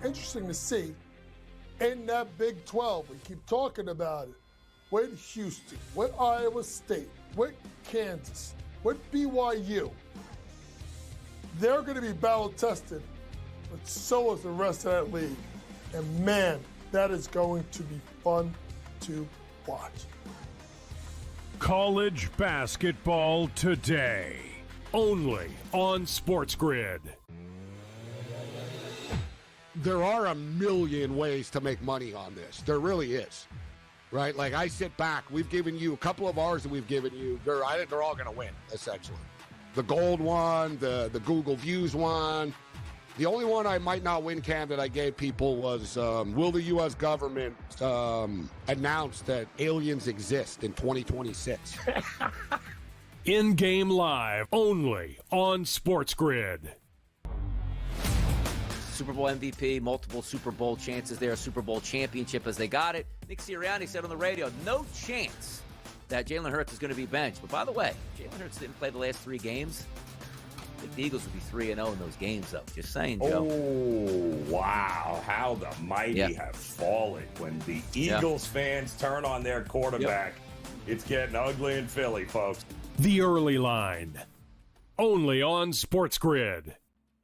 interesting to see in that Big 12. We keep talking about it with Houston, with Iowa State, with Kansas, with BYU. They're going to be battle tested, but so is the rest of that league. And man, that is going to be fun to watch. College basketball today, only on SportsGrid. There are a million ways to make money on this. There really is, right? Like, I sit back. We've given you a couple of ours that we've given you. I think they're all going to win, essentially. The gold one, the Google Views one. The only one I might not win, Cam, that I gave people was, will the U.S. government announce that aliens exist in 2026? In-game live, only on SportsGrid. Super Bowl MVP, multiple Super Bowl chances there, a Super Bowl championship as they got it. Nick Sirianni said on the radio, no chance that Jalen Hurts is going to be benched. But by the way, Jalen Hurts didn't play the last 3 games. I think the Eagles would be 3-0 in those games, though. Just saying, Joe. Oh, wow. How the mighty have fallen. When the Eagles fans turn on their quarterback, it's getting ugly in Philly, folks. The early line, only on SportsGrid.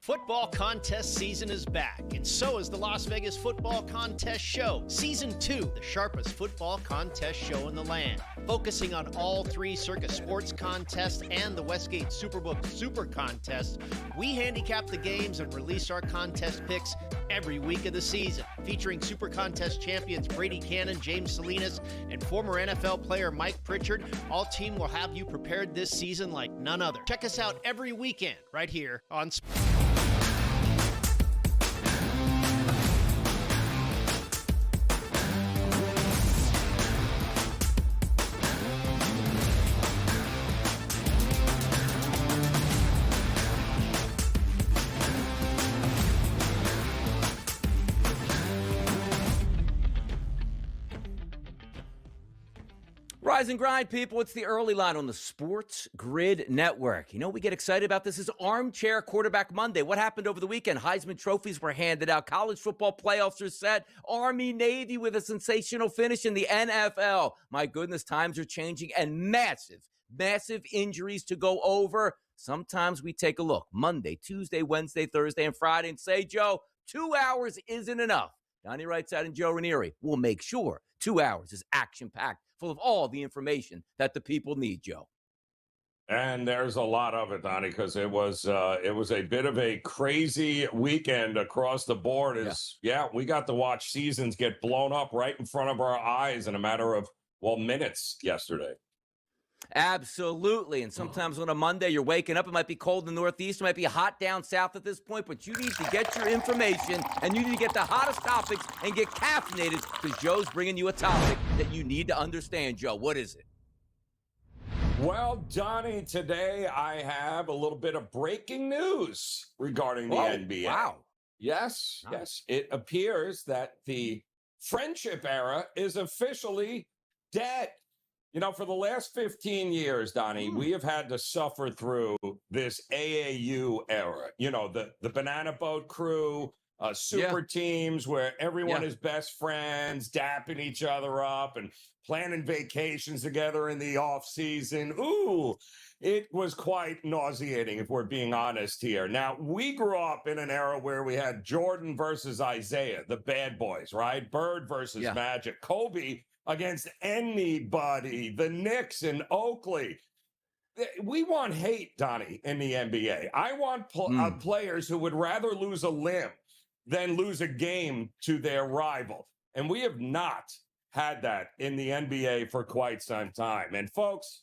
Football contest season is back, and so is the Las Vegas Football Contest Show. Season 2, the sharpest football contest show in the land. Focusing on all 3 Circus Sports contests and the Westgate Superbook Super Contest, we handicap the games and release our contest picks every week of the season. Featuring Super Contest champions Brady Cannon, James Salinas, and former NFL player Mike Pritchard, all team will have you prepared this season like none other. Check us out every weekend right here on Rise and grind, people. It's the early line on the Sports Grid Network. You know what we get excited about? This is Armchair Quarterback Monday. What happened over the weekend? Heisman trophies were handed out. College football playoffs are set. Army-Navy with a sensational finish in the NFL. My goodness, times are changing, and massive injuries to go over. Sometimes we take a look Monday, Tuesday, Wednesday, Thursday, and Friday and say, Joe, 2 hours isn't enough. Donnie Wrightside and Joe Ranieri will make sure 2 hours is action-packed, full of all the information that the people need, Joe. And there's a lot of it, Donnie, because it was a bit of a crazy weekend across the board. We got to watch seasons get blown up right in front of our eyes in a matter of, minutes yesterday. Absolutely. And sometimes on a Monday, you're waking up. It might be cold in the Northeast. It might be hot down south at this point. But you need to get your information, and you need to get the hottest topics and get caffeinated, because Joe's bringing you a topic that you need to understand. Joe, what is it? Well, Donnie, today I have a little bit of breaking news regarding the NBA. Wow. Yes, yes. It appears that the friendship era is officially dead. You know, for the last 15 years, Donnie, we have had to suffer through this AAU era. You know, the Banana Boat crew, super teams where everyone is best friends, dapping each other up and planning vacations together in the off season. Ooh, it was quite nauseating, if we're being honest here. Now, we grew up in an era where we had Jordan versus Isaiah, the bad boys, right? Bird versus Magic, Kobe against anybody, the Knicks and Oakley. We want hate, Donnie, in the NBA. I want players who would rather lose a limb than lose a game to their rival. And we have not had that in the NBA for quite some time. And folks,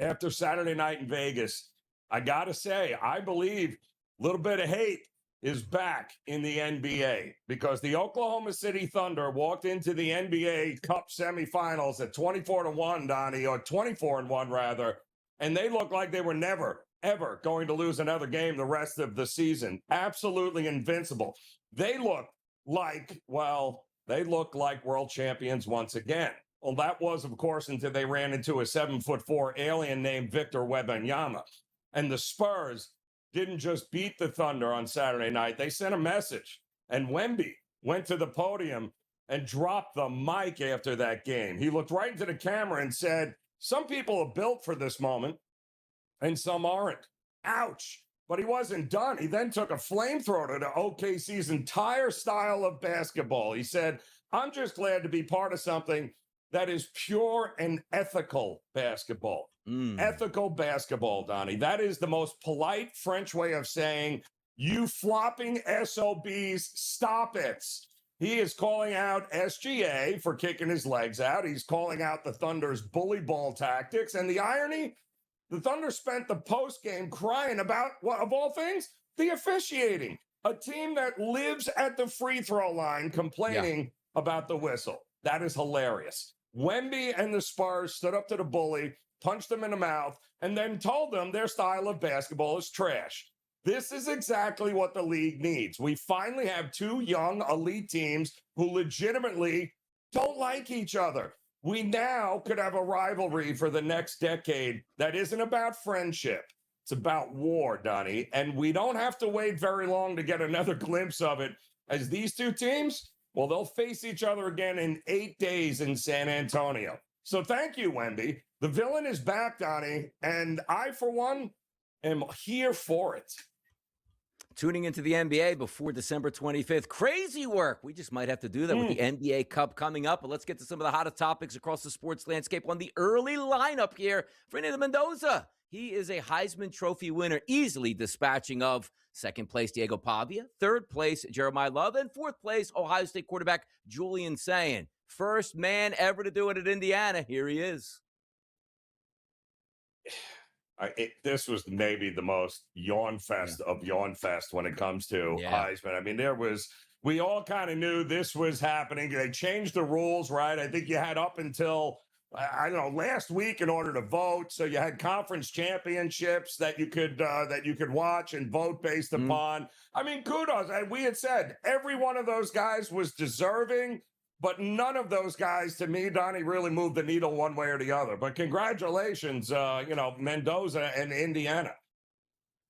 after Saturday night in Vegas, I got to say, I believe a little bit of hate is back in the NBA, because the Oklahoma City Thunder walked into the NBA Cup semifinals at 24-1, Donnie, or 24-1 rather, and they looked like they were never, ever going to lose another game the rest of the season. Absolutely invincible. They look like world champions once again. Well, that was, of course, until they ran into a 7'4" alien named Victor Wembanyama. And the Spurs didn't just beat the Thunder on Saturday night. They sent a message. And Wemby went to the podium and dropped the mic after that game. He looked right into the camera and said, some people are built for this moment and some aren't. Ouch. But he wasn't done. He then took a flamethrower to OKC's entire style of basketball. He said, I'm just glad to be part of something that is pure and ethical basketball. Ethical basketball, Donnie. That is the most polite French way of saying, you flopping SOBs, stop it. He is calling out SGA for kicking his legs out. He's calling out the Thunder's bully ball tactics. And the irony, the Thunder spent the postgame crying about, what, of all things, the officiating. A team that lives at the free throw line complaining about the whistle. That is hilarious. Wemby and the Spurs stood up to the bully, punched him in the mouth, and then told them their style of basketball is trash. This is exactly what the league needs. We finally have two young elite teams who legitimately don't like each other. We now could have a rivalry for the next decade that isn't about friendship. It's about war, Donnie. And we don't have to wait very long to get another glimpse of it, as these two teams, well, they'll face each other again in 8 days in San Antonio. So thank you, Wemby. The villain is back, Donnie, and I, for one, am here for it. Tuning into the NBA before December 25th. Crazy work. We just might have to do that with the NBA Cup coming up. But let's get to some of the hottest topics across the sports landscape on the early lineup here. Fernando Mendoza. He is a Heisman Trophy winner, easily dispatching of second place Diego Pavia, third place Jeremiah Love, and fourth place Ohio State quarterback Julian Sayin. First man ever to do it at Indiana. Here he is. This was maybe the most yawn fest of yawn fest when it comes to Heisman. I mean, we all kind of knew this was happening. They changed the rules, right? I think you had up until, I don't know, last week in order to vote. So you had conference championships that you could watch and vote based upon. I mean, kudos. We had said every one of those guys was deserving, but none of those guys, to me, Donnie, really moved the needle one way or the other. But congratulations, Mendoza and Indiana.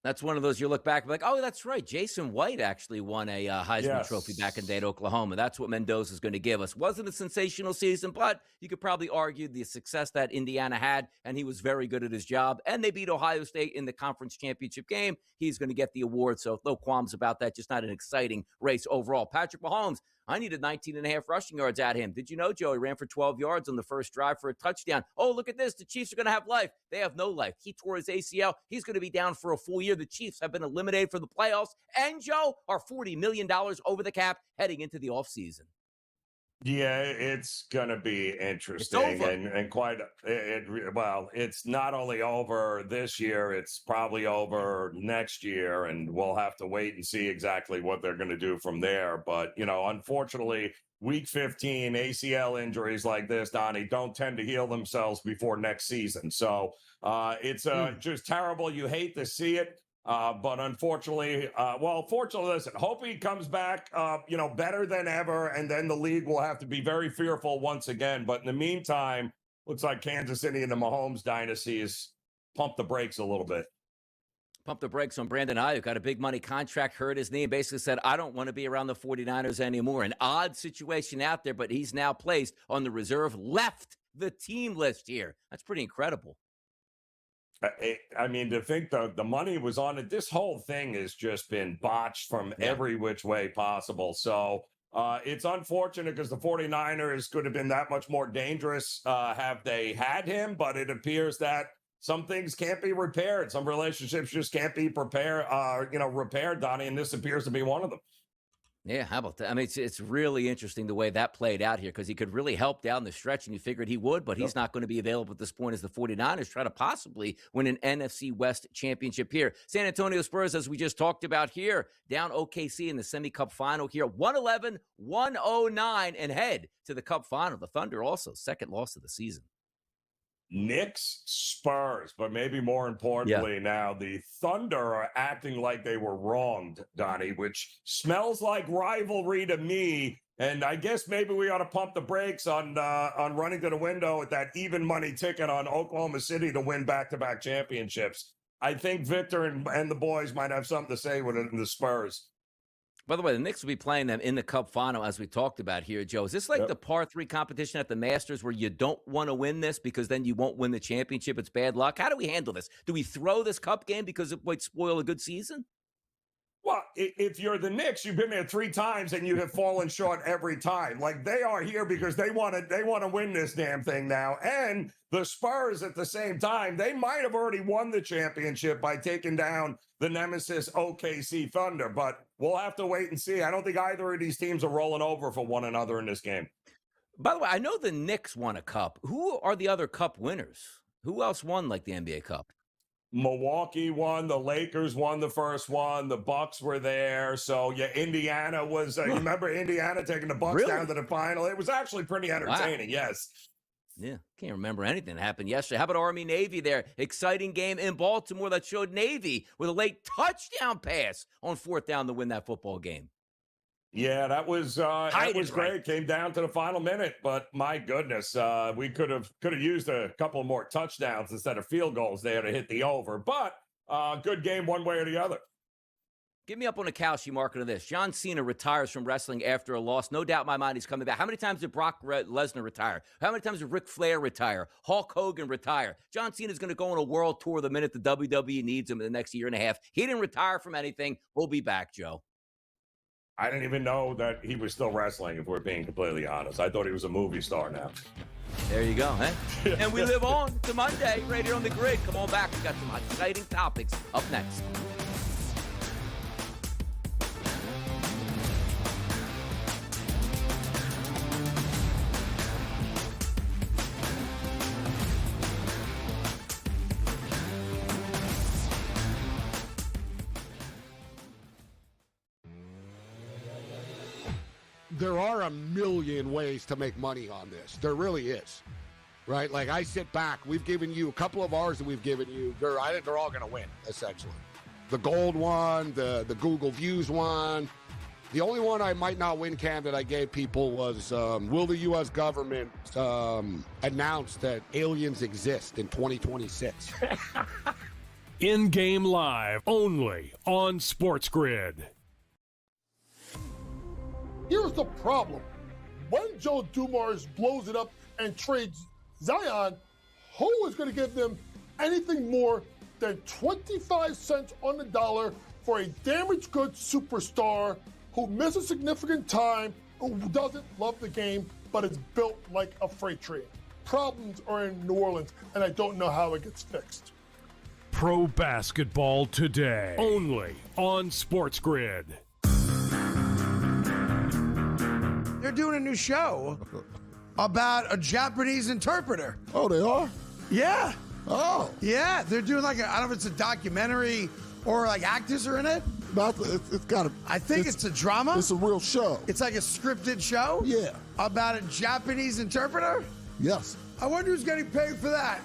That's one of those you look back and be like, oh, that's right. Jason White actually won a Heisman Trophy back in the day at Oklahoma. That's what Mendoza is going to give us. Wasn't a sensational season, but you could probably argue the success that Indiana had, and he was very good at his job. And they beat Ohio State in the conference championship game. He's going to get the award, so no qualms about that. Just not an exciting race overall. Patrick Mahomes, I needed 19.5 rushing yards at him. Did you know, Joe? He ran for 12 yards on the first drive for a touchdown. Oh, look at this. The Chiefs are going to have life. They have no life. He tore his ACL. He's going to be down for a full year. The Chiefs have been eliminated from the playoffs. And, Joe, are $40 million over the cap heading into the offseason. Yeah, it's going to be interesting and quite, well, it's not only over this year, it's probably over next year, and we'll have to wait and see exactly what they're going to do from there. But, unfortunately, week 15, ACL injuries like this, Donnie, don't tend to heal themselves before next season. So it's just terrible. You hate to see it. But unfortunately, fortunately, listen, hope he comes back, better than ever. And then the league will have to be very fearful once again. But in the meantime, looks like Kansas City and the Mahomes dynasty is pump the brakes a little bit. Pump the brakes on Brandon Ayuk. Got a big money contract, hurt his knee, and basically said, I don't want to be around the 49ers anymore. An odd situation out there, but he's now placed on the reserve, left the team list here. That's pretty incredible. I mean, to think the money was on it, this whole thing has just been botched from every which way possible. So it's unfortunate because the 49ers could have been that much more dangerous have they had him. But it appears that some things can't be repaired. Some relationships just can't be repaired, Donnie. And this appears to be one of them. Yeah, how about that? I mean, it's really interesting the way that played out here because he could really help down the stretch, and you figured he would, but he's not going to be available at this point as the 49ers try to possibly win an NFC West championship here. San Antonio Spurs, as we just talked about here, down OKC in the semi-cup final here, 111-109, and head to the cup final. The Thunder also, second loss of the season. Knicks, Spurs, but maybe more importantly now, the Thunder are acting like they were wronged, Donnie, which smells like rivalry to me. And I guess maybe we ought to pump the brakes on running to the window with that even money ticket on Oklahoma City to win back-to-back championships. I think Victor and the boys might have something to say with it in the Spurs. By the way, the Knicks will be playing them in the Cup final, as we talked about here, Joe. Is this like the par 3 competition at the Masters where you don't want to win this because then you won't win the championship? It's bad luck. How do we handle this? Do we throw this Cup game because it might spoil a good season? Well, if you're the Knicks, you've been there 3 times and you have fallen short every time. Like, they are here because they want to win this damn thing now. And the Spurs at the same time, they might have already won the championship by taking down the nemesis OKC Thunder, but we'll have to wait and see. I don't think either of these teams are rolling over for one another in this game. By the way, I know the Knicks won a cup. Who are the other cup winners? Who else won like the NBA Cup? Milwaukee won. The Lakers won the first one. The Bucks were there. So, yeah, Indiana was, you remember Indiana taking the Bucks down to the final? It was actually pretty entertaining, yes. Yeah, can't remember anything that happened yesterday. How about Army-Navy there? Exciting game in Baltimore that showed Navy with a late touchdown pass on 4th down to win that football game. Yeah, that was great. Came down to the final minute, but my goodness, we could have used a couple more touchdowns instead of field goals there to hit the over. But good game one way or the other. Get me up on the couch, you market of this. John Cena retires from wrestling after a loss. No doubt in my mind he's coming back. How many times did Brock Lesnar retire? How many times did Ric Flair retire? Hulk Hogan retire? John Cena's going to go on a world tour the minute the WWE needs him in the next year and a half. He didn't retire from anything. We'll be back, Joe. I didn't even know that he was still wrestling, if we're being completely honest. I thought he was a movie star now. There you go, huh? And we live on to Monday right here on the grid. Come on back. We've got some exciting topics up next. There are a million ways to make money on this. There really is, right? Like, I sit back. We've given you a couple of ours that we've given you. I think they're all going to win, essentially. The gold one, the Google Views one. The only one I might not win, Cam, that I gave people was, will the U.S. government announce that aliens exist in 2026? In-game live only on SportsGrid. Here's the problem. When Joe Dumars blows it up and trades Zion, who is going to give them anything more than 25 cents on the dollar for a damaged goods superstar who misses significant time, who doesn't love the game, but is built like a freight train? Problems are in New Orleans, and I don't know how it gets fixed. Pro basketball today, only on SportsGrid. They're doing a new show about a Japanese interpreter. Oh, they are? Yeah. Oh. Yeah, they're doing like I don't know if it's a documentary or like actors are in it. It's got to. I think it's a drama. It's a real show. It's like a scripted show? Yeah. About a Japanese interpreter? Yes. I wonder who's getting paid for that.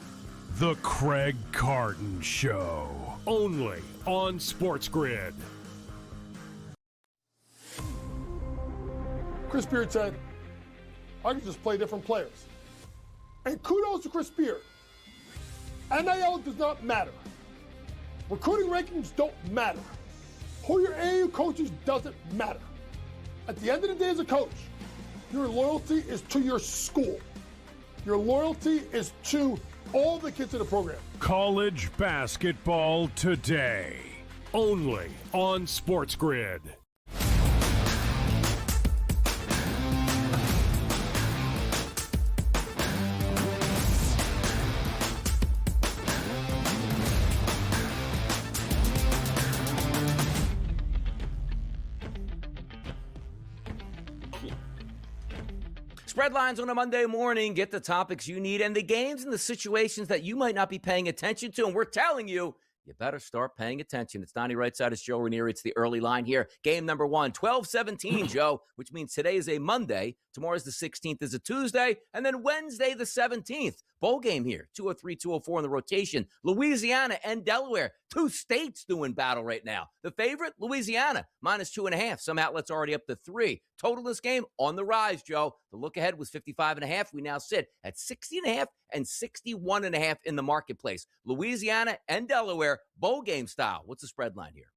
The Craig Carton Show, only on SportsGrid. Chris Beard said, I can just play different players. And kudos to Chris Beard. NIL does not matter. Recruiting rankings don't matter. Who your AAU coaches doesn't matter. At the end of the day as a coach, your loyalty is to your school. Your loyalty is to all the kids in the program. College basketball today, only on SportsGrid. Spreadlines on a Monday morning. Get the topics you need and the games and the situations that you might not be paying attention to. And we're telling you, you better start paying attention. It's Donnie right side. It's Joe Ranieri. It's the early line here. Game number 1, 12-17, Joe, which means today is a Monday. Tomorrow's the 16th is a Tuesday. And then Wednesday, the 17th. Bowl game here. 203, 204 in the rotation. Louisiana and Delaware. 2 states doing battle right now. The favorite, Louisiana, -2.5. Some outlets already up to 3. Total this game on the rise, Joe. The look ahead was 55.5. We now sit at 60.5 and 61.5 in the marketplace. Louisiana and Delaware, bowl game style. What's the spread line here?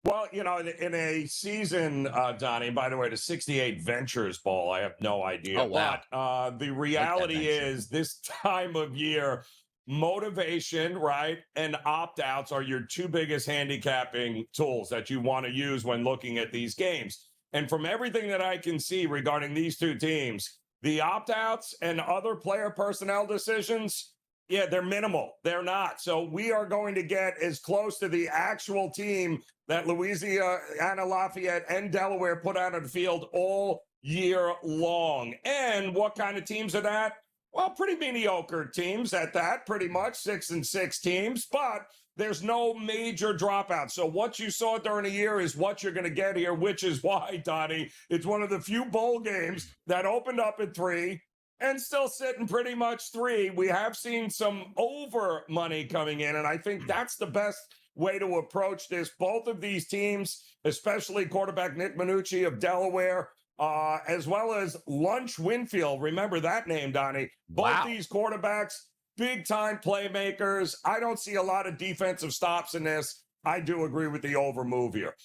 Well, in a season, Donnie, by the way, the 68 Ventures Bowl, I have no idea. Oh, wow. But the reality is this time of year, motivation, right, and opt-outs are your two biggest handicapping tools that you want to use when looking at these games. And from everything that I can see regarding these two teams, the opt-outs and other player personnel decisions, yeah, they're minimal. They're not. So we are going to get as close to the actual team that Louisiana Lafayette and Delaware put out on the field all year long. And what kind of teams are that? Well, pretty mediocre teams at that, pretty much 6-6 teams, but there's no major dropouts. So what you saw during the year is what you're going to get here, which is why, Donnie, it's one of the few bowl games that opened up at 3 and still sitting pretty much 3. We have seen some over money coming in, and I think that's the best way to approach this. Both of these teams, especially quarterback Nick Minucci of Delaware, as well as Lunch Winfield. Remember that name, Donnie. Both these quarterbacks, big-time playmakers. I don't see a lot of defensive stops in this. I do agree with the over move here.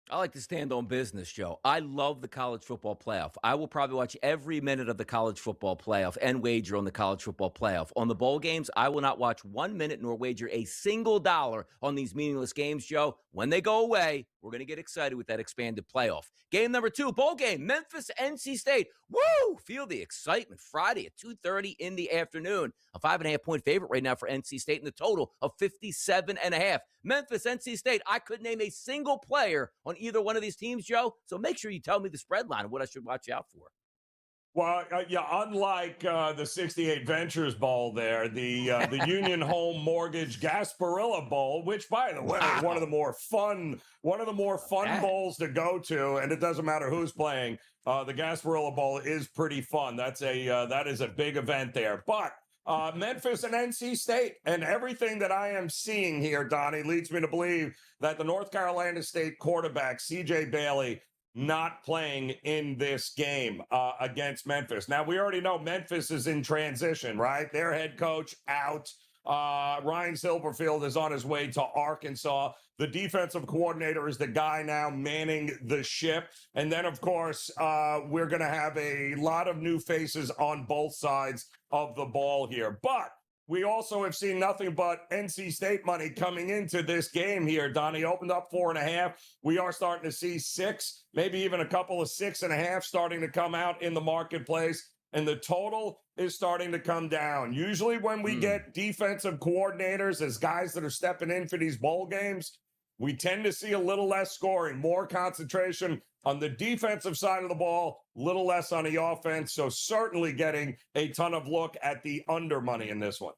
I like to stand on business, Joe. I love the college football playoff. I will probably watch every minute of the college football playoff and wager on the college football playoff. On the bowl games, I will not watch 1 minute nor wager a single dollar on these meaningless games, Joe. When they go away, we're going to get excited with that expanded playoff. Game number 2, bowl game, Memphis, NC State. Woo! Feel the excitement. Friday at 2:30 in the afternoon. A 5.5-point favorite right now for NC State in the total of 57.5. Memphis, NC State. I couldn't name a single player on either one of these teams, Joe. So make sure you tell me the spread line and what I should watch out for. Well, unlike the 68 Ventures Bowl there, the Union Home Mortgage Gasparilla Bowl, which, by the way, is one of the more fun bowls to go to, and it doesn't matter who's playing. The Gasparilla Bowl is pretty fun. That is a big event there. But Memphis and NC State, and everything that I am seeing here, Donnie, leads me to believe that the North Carolina State quarterback, C.J. Bailey, not playing in this game against Memphis. Now, we already know Memphis is in transition, right? Their head coach out. Ryan Silverfield is on his way to Arkansas. The defensive coordinator is the guy now manning the ship. And then, of course, we're going to have a lot of new faces on both sides of the ball here. But we also have seen nothing but NC State money coming into this game here. Donnie opened up 4.5. We are starting to see 6, maybe even a couple of 6.5 starting to come out in the marketplace. And the total is starting to come down. Usually when we get defensive coordinators as guys that are stepping in for these bowl games, we tend to see a little less scoring, more concentration on the defensive side of the ball, little less on the offense. So certainly getting a ton of look at the under money in this one.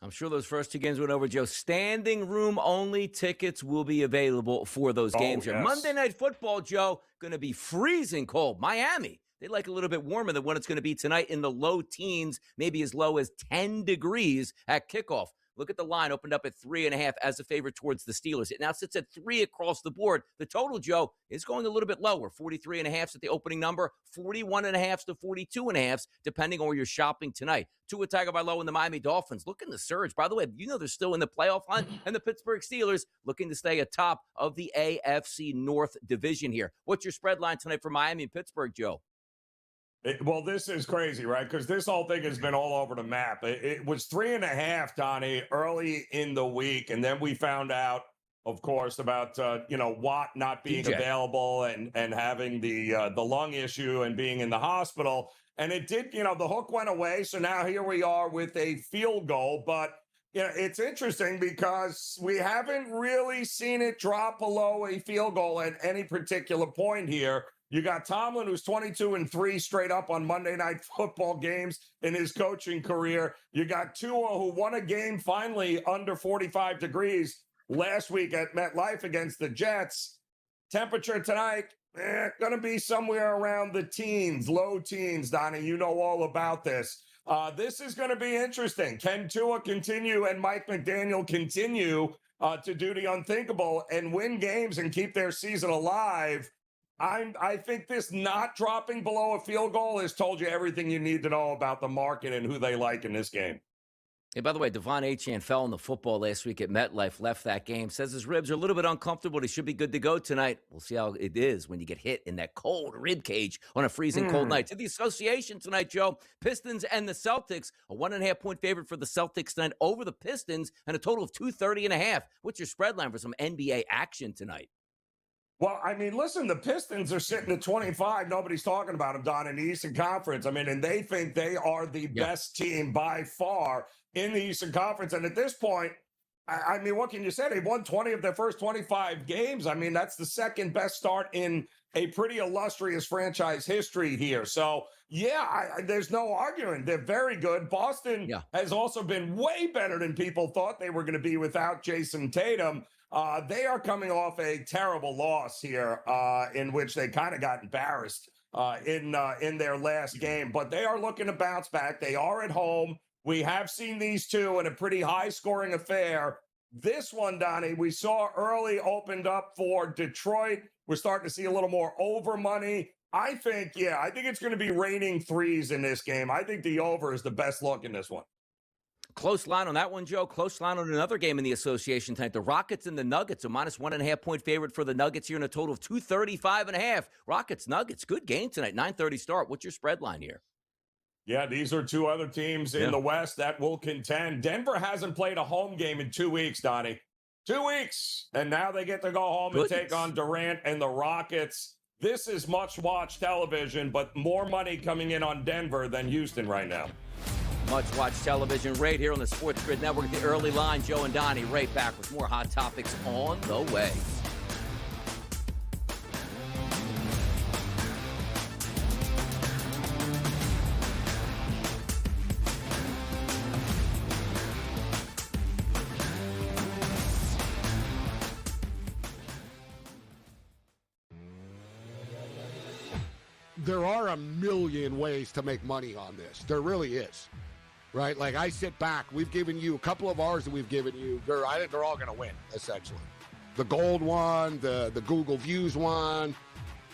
I'm sure those first 2 games went over, Joe. Standing room only tickets will be available for those games here. Yes. Monday Night Football, Joe, going to be freezing cold. Miami, they like a little bit warmer than what it's going to be tonight in the low teens, maybe as low as 10 degrees at kickoff. Look at the line, opened up at 3.5 as a favorite towards the Steelers. It now sits at 3 across the board. The total, Joe, is going a little bit lower. 43.5 at the opening number, 41.5 to 42.5, depending on where you're shopping tonight. Tua Tagovailoa and the Miami Dolphins looking to surge. By the way, they're still in the playoff hunt, and the Pittsburgh Steelers looking to stay atop of the AFC North division here. What's your spread line tonight for Miami and Pittsburgh, Joe? Well, this is crazy, right? Because this whole thing has been all over the map. It was 3.5, Donnie, early in the week. And then we found out, of course, about, Watt not being available and having the lung issue and being in the hospital. And it did, the hook went away. So now here we are with a field goal. But, it's interesting because we haven't really seen it drop below a field goal at any particular point here. You got Tomlin, who's 22-3 straight up on Monday Night Football games in his coaching career. You got Tua, who won a game finally under 45 degrees last week at MetLife against the Jets. Temperature tonight, going to be somewhere around the teens, low teens, Donnie. You know all about this. This is going to be interesting. Can Tua continue and Mike McDaniel continue to do the unthinkable and win games and keep their season alive? I think this not dropping below a field goal has told you everything you need to know about the market and who they like in this game. Hey, by the way, Devon Achane fell in the football last week at MetLife, left that game. Says his ribs are a little bit uncomfortable. He should be good to go tonight. We'll see how it is when you get hit in that cold rib cage on a freezing cold night. To the association tonight, Joe, Pistons and the Celtics, a 1.5-point favorite for the Celtics tonight over the Pistons, and a total of 230.5. What's your spread line for some NBA action tonight? Well, I mean, listen, the Pistons are sitting at 25. Nobody's talking about them, Don, in the Eastern Conference. I mean, and they think they are the best team by far in the Eastern Conference. And at this point, I mean, what can you say? They've won 20 of their first 25 games. I mean, that's the second best start in a pretty illustrious franchise history here. So, yeah, there's no arguing. They're very good. Boston has also been way better than people thought they were going to be without Jason Tatum. They are coming off a terrible loss here in which they kind of got embarrassed in their last game. But they are looking to bounce back. They are at home. We have seen these two in a pretty high-scoring affair. This one, Donnie, we saw early opened up for Detroit. We're starting to see a little more over money. I think it's going to be raining threes in this game. I think the over is the best look in this one. Close line on that one, Joe. Close line on another game in the association tonight. The Rockets and the Nuggets, a minus 1.5-point favorite for the Nuggets here in a total of 235.5. Rockets, Nuggets, good game tonight. 9:30 start. What's your spread line here? Yeah, these are two other teams in the West that will contend. Denver hasn't played a home game in 2 weeks, Donnie. 2 weeks. And now they get to go home and take on Durant and the Rockets. This is much-watched television, but more money coming in on Denver than Houston right now. Much-watched television right here on the SportsGrid Network. The early line, Joe and Donnie, right back with more hot topics on the way. There are a million ways to make money on this. There really is. Right? Like, I sit back. We've given you a couple of ours that we've given you. I think they're all going to win, essentially. The gold one, the Google Views one.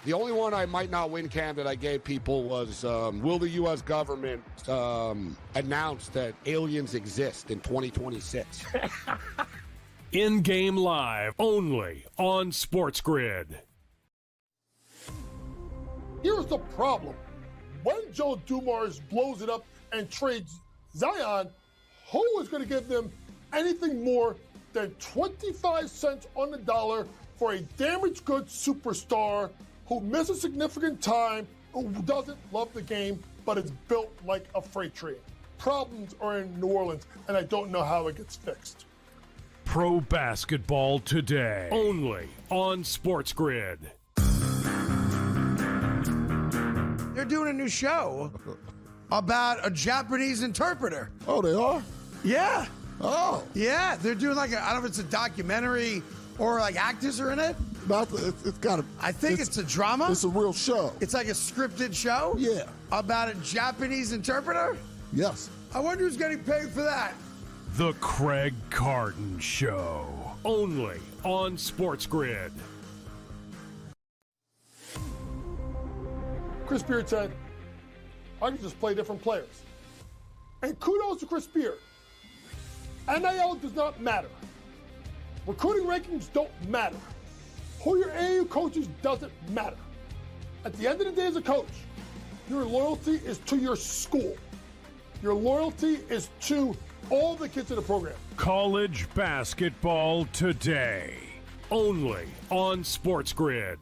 The only one I might not win, Cam, that I gave people was, will the U.S. government announce that aliens exist in 2026? In-game live, only on SportsGrid. Here's the problem. When Joe Dumars blows it up and trades Zion, who is going to give them anything more than 25 cents on the dollar for a damaged goods superstar who misses significant time, who doesn't love the game, but is built like a freight train? Problems are in New Orleans, and I don't know how it gets fixed. Pro basketball today, only on SportsGrid. They're doing a new show about a Japanese interpreter. Oh, they are? Yeah. Oh. Yeah, they're doing I don't know if it's a documentary or actors are in it. I think it's a drama. It's a real show. It's like a scripted show? Yeah. About a Japanese interpreter? Yes. I wonder who's getting paid for that. The Craig Carton Show, only on SportsGrid. Chris Beard said, I can just play different players. And kudos to Chris Beard. NIL does not matter. Recruiting rankings don't matter. Who your AAU coaches doesn't matter. At the end of the day as a coach, your loyalty is to your school. Your loyalty is to all the kids in the program. College basketball today, only on SportsGrid.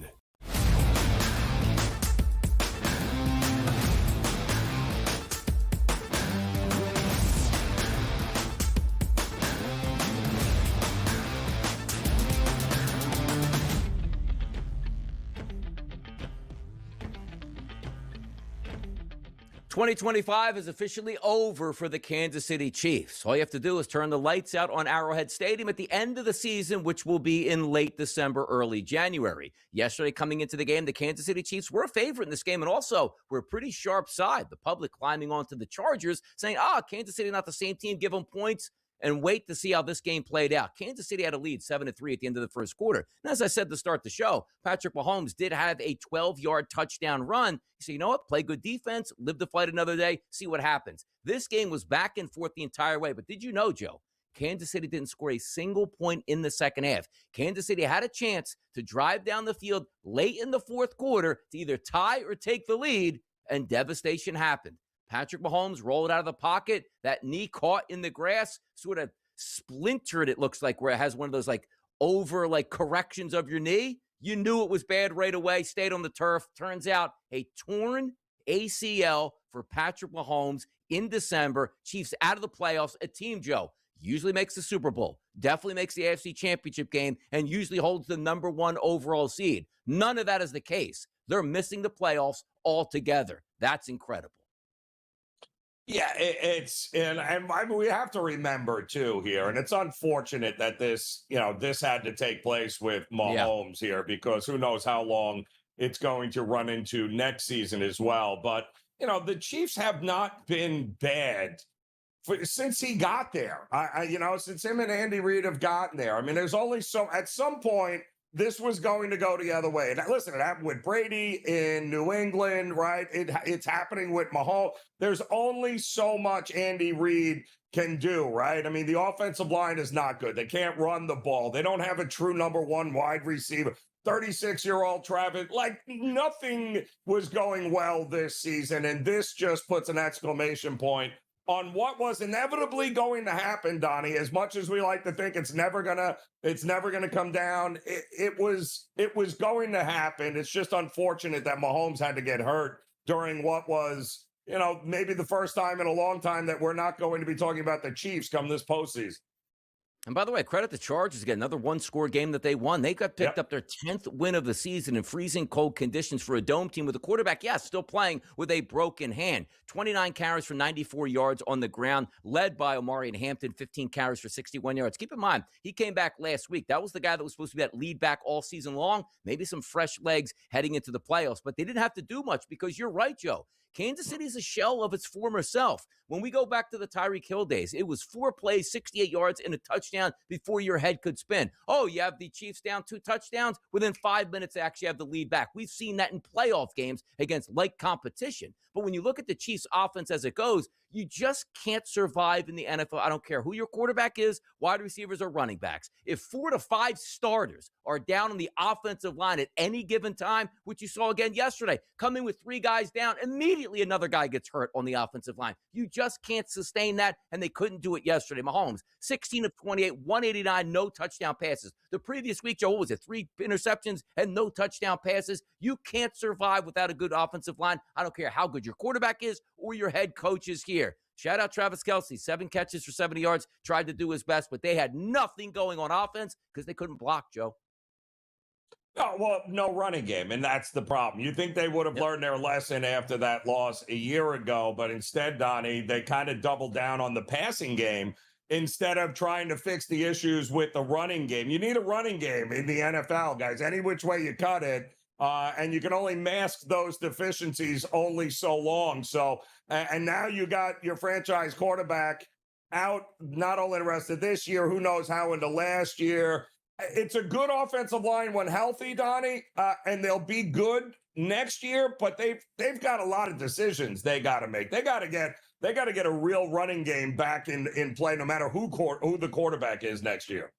2025 is officially over for the Kansas City Chiefs. All you have to do is turn the lights out on Arrowhead Stadium at the end of the season, which will be in late December, early January. Yesterday, coming into the game, the Kansas City Chiefs were a favorite in this game, and also were a pretty sharp side. The public climbing onto the Chargers, saying, Kansas City not the same team, give them points. and wait to see how this game played out. Kansas City had a lead 7-3 at the end of the first quarter. And as I said to start the show, Patrick Mahomes did have a 12-yard touchdown run. You say, you know what? Play good defense, live to fight another day, see what happens. This game was back and forth the entire way. But did you know, Joe, Kansas City didn't score a single point in the second half. Kansas City had a chance to drive down the field late in the fourth quarter to either tie or take the lead, and devastation happened. Patrick Mahomes rolled out of the pocket. That knee caught in the grass, sort of splintered, it looks like, where it has one of those corrections of your knee. You knew it was bad right away, stayed on the turf. Turns out a torn ACL for Patrick Mahomes in December. Chiefs out of the playoffs. A team, Joe, usually makes the Super Bowl, definitely makes the AFC Championship game, and usually holds the number 1 overall seed. None of that is the case. They're missing the playoffs altogether. That's incredible. Yeah, we have to remember too here, and it's unfortunate that this had to take place with Mahomes here, because who knows how long it's going to run into next season as well. But the Chiefs have not been bad since he got there. Since him and Andy Reid have gotten there. I mean, there's only at some point this was going to go the other way. And listen, it happened with Brady in New England, right? It's happening with Mahomes. There's only so much Andy Reid can do, right? I mean, the offensive line is not good. They can't run the ball. They don't have a true number 1 wide receiver. 36-year-old Travis, nothing was going well this season. And this just puts an exclamation point on what was inevitably going to happen, Donnie. As much as we like to think it's never gonna come down, it was going to happen. It's just unfortunate that Mahomes had to get hurt during what was, maybe the first time in a long time that we're not going to be talking about the Chiefs come this postseason. And by the way, credit the Chargers again, another 1-score game that they won. They got picked up their 10th win of the season in freezing cold conditions for a dome team with a quarterback, still playing with a broken hand. 29 carries for 94 yards on the ground, led by Omari and Hampton, 15 carries for 61 yards. Keep in mind, he came back last week. That was the guy that was supposed to be that lead back all season long. Maybe some fresh legs heading into the playoffs, but they didn't have to do much, because you're right, Joe. Kansas City is a shell of its former self. When we go back to the Tyreek Hill days, it was 4 plays, 68 yards, and a touchdown before your head could spin. Oh, you have the Chiefs down 2 touchdowns. Within 5 minutes, they actually have the lead back. We've seen that in playoff games against like competition. But when you look at the Chiefs' offense as it goes, you just can't survive in the NFL. I don't care who your quarterback is, wide receivers, or running backs. If 4 to 5 starters are down on the offensive line at any given time, which you saw again yesterday, coming with 3 guys down, immediately another guy gets hurt on the offensive line. You just can't sustain that, and they couldn't do it yesterday. Mahomes, 16 of 28, 189, no touchdown passes. The previous week, Joe, what was it, 3 interceptions and no touchdown passes? You can't survive without a good offensive line. I don't care how good your quarterback is or your head coach is here. Shout out Travis Kelce, 7 catches for 70 yards, tried to do his best, but they had nothing going on offense because they couldn't block, Joe. Oh, well, no running game, and that's the problem. You think they would have learned their lesson after that loss a year ago, but instead, Donnie, they kind of doubled down on the passing game instead of trying to fix the issues with the running game. You need a running game in the NFL, guys, any which way you cut it, and you can only mask those deficiencies only so long. So, and now you got your franchise quarterback out not only the rest of this year, who knows how into last year. It's a good offensive line when healthy, Donnie, and they'll be good next year. But they've got a lot of decisions they got to make. They got to get a real running game back in play, no matter who the quarterback is next year.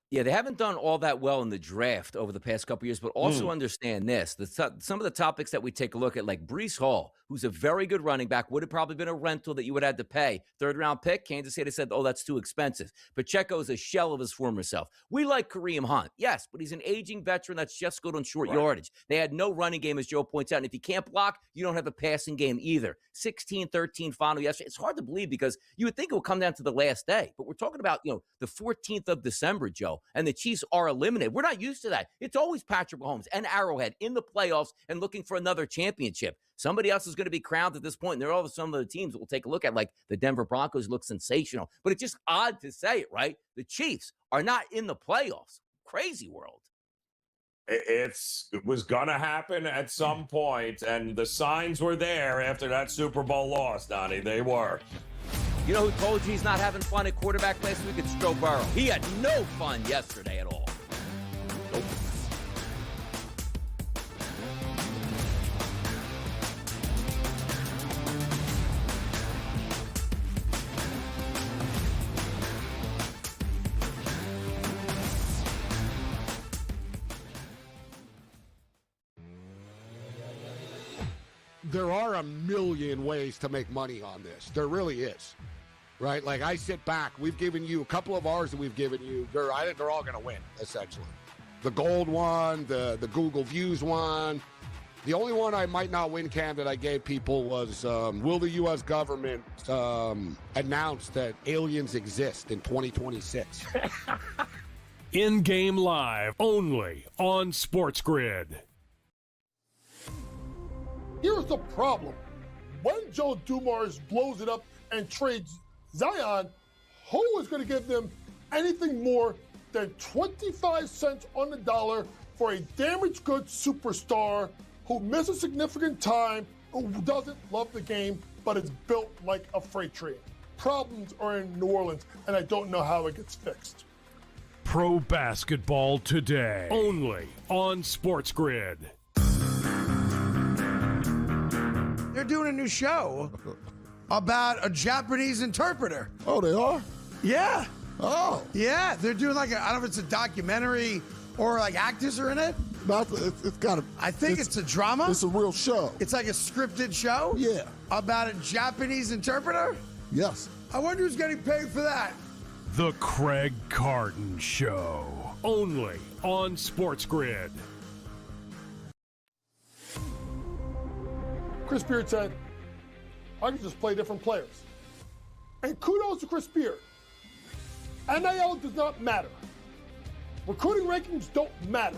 Yeah, they haven't done all that well in the draft over the past couple of years, but also understand this. Some of the topics that we take a look at, like Breece Hall, who's a very good running back, would have probably been a rental that you would have had to pay. 3rd-round pick, Kansas City said, oh, that's too expensive. Pacheco is a shell of his former self. We like Kareem Hunt, yes, but he's an aging veteran that's just good on short yardage. They had no running game, as Joe points out, and if you can't block, you don't have a passing game either. 16-13 final yesterday. It's hard to believe because you would think it would come down to the last day, but we're talking about, the 14th of December, Joe, and the Chiefs are eliminated. We're not used to that. It's always Patrick Mahomes and Arrowhead in the playoffs and looking for another championship. Somebody else is going to be crowned at this point, and there are some of the teams that we'll take a look at, like the Denver Broncos look sensational. But it's just odd to say it, right? The Chiefs are not in the playoffs. Crazy world. It was going to happen at some point, and the signs were there after that Super Bowl loss, Donnie. They were. You know who told you he's not having fun at quarterback last week? It's Joe Burrow. He had no fun yesterday at all. Nope. There are a million ways to make money on this. There really is. Right? Like, I sit back. We've given you a couple of ours that we've given you. I think they're all going to win, essentially. The gold one, the Google Views one. The only one I might not win, Cam, that I gave people was, will the U.S. government announce that aliens exist in 2026? In-game live, only on SportsGrid. Here's the problem. When Joe Dumars blows it up and trades Zion, who is going to give them anything more than 25 cents on the dollar for a damaged goods superstar who misses significant time, who doesn't love the game, but is built like a freight train? Problems are in New Orleans, and I don't know how it gets fixed. Pro basketball today, only on SportsGrid. They're doing a new show about a Japanese interpreter. Oh, they are? Yeah. Oh. Yeah, they're doing like I don't know if it's a documentary or like actors are in it. It's got I think it's a drama. It's a real show. It's like a scripted show? Yeah. About a Japanese interpreter? Yes. I wonder who's getting paid for that. The Craig Carton Show, only on SportsGrid. Chris Beard said, I can just play different players. And kudos to Chris Beard. NIL does not matter. Recruiting rankings don't matter.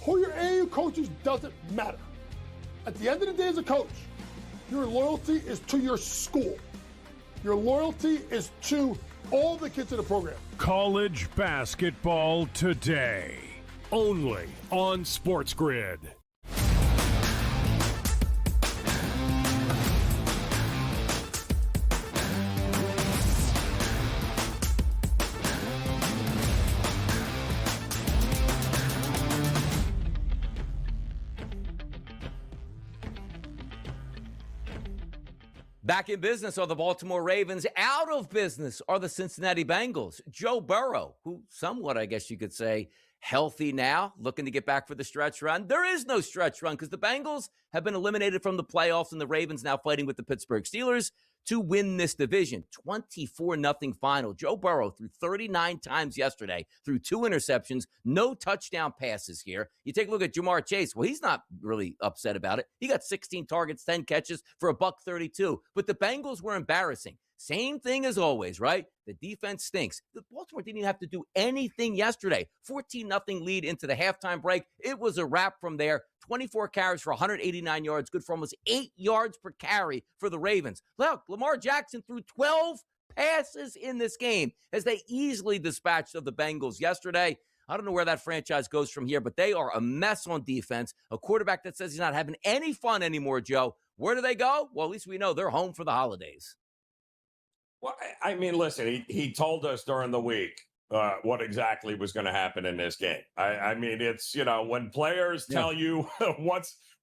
Who your AAU coaches doesn't matter. At the end of the day as a coach, your loyalty is to your school. Your loyalty is to all the kids in the program. College basketball today, only on SportsGrid. Back in business are the Baltimore Ravens. Out of business are the Cincinnati Bengals. Joe Burrow, who somewhat, I guess you could say, healthy now, looking to get back for the stretch run. There is no stretch run because the Bengals have been eliminated from the playoffs, and the Ravens now fighting with the Pittsburgh Steelers to win this division. 24-0 final. Joe Burrow threw 39 times yesterday, threw 2 interceptions, no touchdown passes here. You take a look at Jamar Chase. Well, he's not really upset about it. He got 16 targets, 10 catches for $132. But the Bengals were embarrassing. Same thing as always, right? The defense stinks. The Baltimore didn't even have to do anything yesterday. 14-0 lead into the halftime break. It was a wrap from there. 24 carries for 189 yards, good for almost 8 yards per carry for the Ravens. Look, Lamar Jackson threw 12 passes in this game as they easily dispatched of the Bengals yesterday. I don't know where that franchise goes from here, but they are a mess on defense. A quarterback that says he's not having any fun anymore, Joe. Where do they go? Well, at least we know they're home for the holidays. Well, I mean, listen, he told us during the week what exactly was going to happen in this game. I mean, it's, when players tell you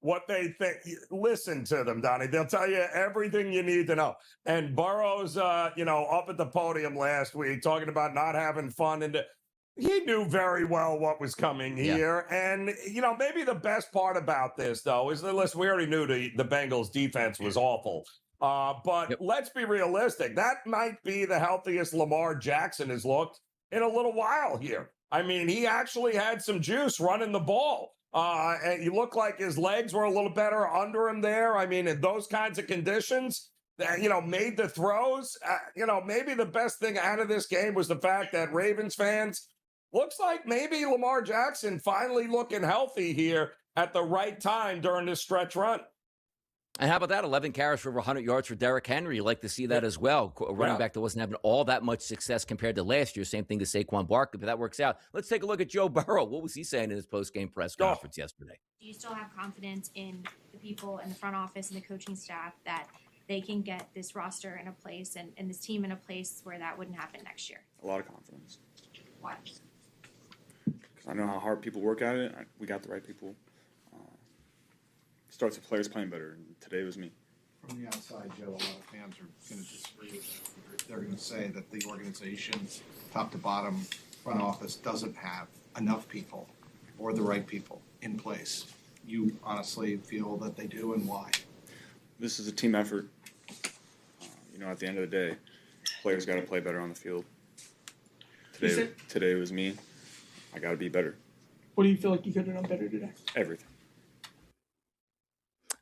what they think, listen to them, Donnie. They'll tell you everything you need to know. And Burrow's, up at the podium last week talking about not having fun. And he knew very well what was coming here. And, maybe the best part about this, though, is that, listen, we already knew the Bengals defense was awful. But let's be realistic. That might be the healthiest Lamar Jackson has looked in a little while here. I mean, he actually had some juice running the ball. And he looked like his legs were a little better under him there. I mean, in those kinds of conditions, made the throws. Maybe the best thing out of this game was the fact that Ravens fans, looks like maybe Lamar Jackson finally looking healthy here at the right time during this stretch run. And how about that? 11 carries for over 100 yards for Derrick Henry. You like to see that as well. A running back that wasn't having all that much success compared to last year. Same thing to Saquon Barkley, but that works out. Let's take a look at Joe Burrow. What was he saying in his post-game press conference yesterday? Do you still have confidence in the people in the front office and the coaching staff that they can get this roster in a place and this team in a place where that wouldn't happen next year? A lot of confidence. Why? Because I know how hard people work at it. We got the right people. Starts with players playing better, and today was me. From the outside, Joe, a lot of fans are going to disagree with you. They're going to say that the organization, top to bottom, front office, doesn't have enough people or the right people in place. You honestly feel that they do, and why? This is a team effort. At the end of the day, players got to play better on the field. Today was me. I got to be better. What do you feel like you could have done better today? Everything.